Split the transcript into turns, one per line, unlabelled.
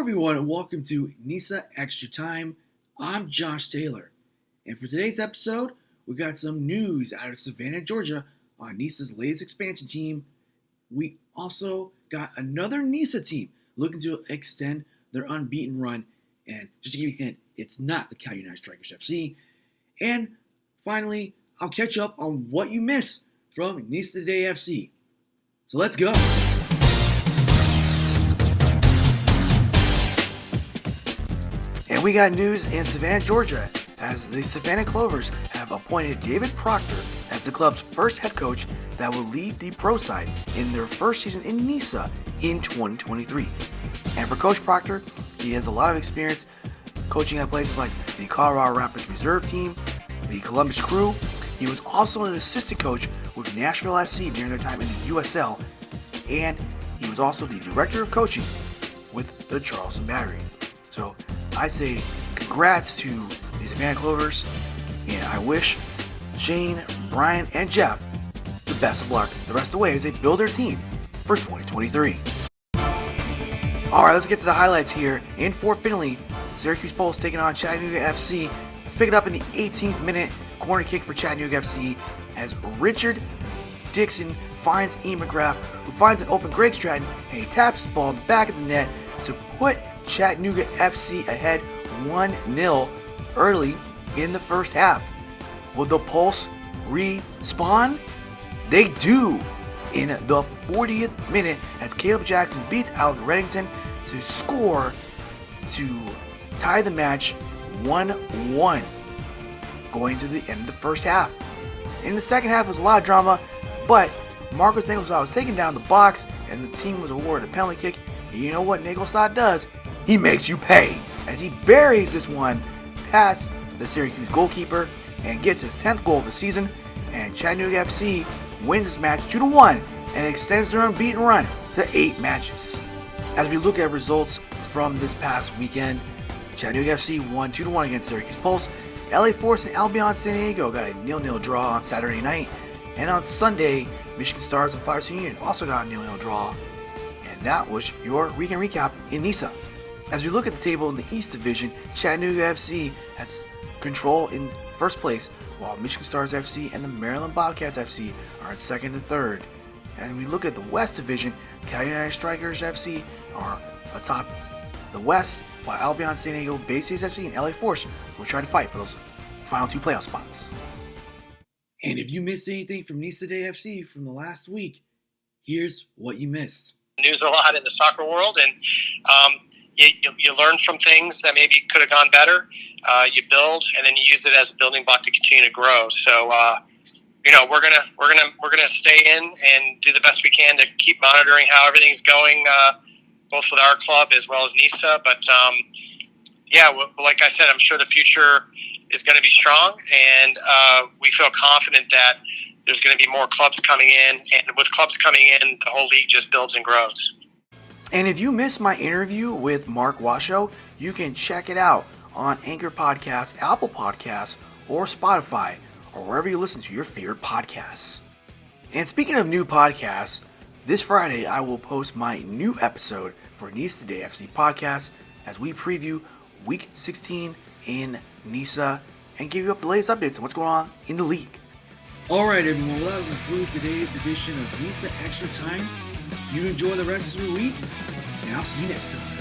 everyone, and welcome to NISA ExtraTime. I'm Josh Taylor, and for today's episode, we got some news out of Savannah, Georgia on NISA's latest expansion team. We also got another NISA team looking to extend their unbeaten run, and just to give you a hint, it's not the Cal United Strikers FC. And finally, I'll catch up on what you missed from NISA Today FC. So let's go. And we got news in Savannah, Georgia, as the Savannah Clovers have appointed David Proctor as the club's first head coach that will lead the pro side in their first season in NISA in 2023. And for Coach Proctor, he has a lot of experience coaching at places like the Colorado Rapids Reserve Team, the Columbus Crew. He was also an assistant coach with Nashville SC during their time in the USL, and he was also the director of coaching with the Charleston Battery. So I say congrats to the Savannah Clovers, and I wish Shane, Brian, and Jeff the best of luck the rest of the way as they build their team for 2023. Alright, let's get to the highlights here. In Fort Finley, Syracuse Pulse taking on Chattanooga FC. Let's pick it up in the 18th minute. Corner kick for Chattanooga FC as Richard Dixon finds Ian McGrath, who finds an open Greg Stratton, and he taps the ball in the back of the net to put Chattanooga FC ahead 1-0 early in the first half. Will the Pulse respawn? They do in the 40th minute as Caleb Jackson beats Alec Reddington to score to tie the match 1-1 going to the end of the first half. In the second half, was a lot of drama, but Marcus Nagelstad was taken down the box and the team was awarded a penalty kick. And you know what Nagelstad does? He makes you pay as he buries this one past the Syracuse goalkeeper and gets his 10th goal of the season, and Chattanooga FC wins this match 2-1 and extends their unbeaten run to 8 matches. As we look at results from this past weekend, Chattanooga FC won 2-1 against Syracuse Pulse. LA Force and Albion San Diego got a 0-0 draw on Saturday night, and on Sunday, Michigan Stars and Flyers Union also got a 0-0 draw. And that was your weekend recap in NISA. As we look at the table in the East Division, Chattanooga FC has control in first place, while Michigan Stars FC and the Maryland Bobcats FC are in second and third. And we look at the West Division, Cal United Strikers FC are atop the West, while Albion San Diego, Bay States FC, and LA Force will try to fight for those final 2 playoff spots. And if you missed anything from NISA Today FC from the last week, here's what you missed.
News a lot in the soccer world, and you learn from things that maybe could have gone better. You build, and then you use it as a building block to continue to grow. So, we're gonna stay in and do the best we can to keep monitoring how everything's going, both with our club as well as NISA. But like I said, I'm sure the future is going to be strong, and we feel confident that there's going to be more clubs coming in, and with clubs coming in, the whole league just builds and grows.
And if you missed my interview with Mark Washoe, you can check it out on Anchor Podcasts, Apple Podcasts, or Spotify, or wherever you listen to your favorite podcasts. And speaking of new podcasts, this Friday I will post my new episode for NISA Today FC Podcast as we preview Week 16 in NISA and give you up the latest updates on what's going on in the league. Alright everyone, well that will conclude today's edition of NISA Extra Time. You enjoy the rest of your week, and I'll see you next time.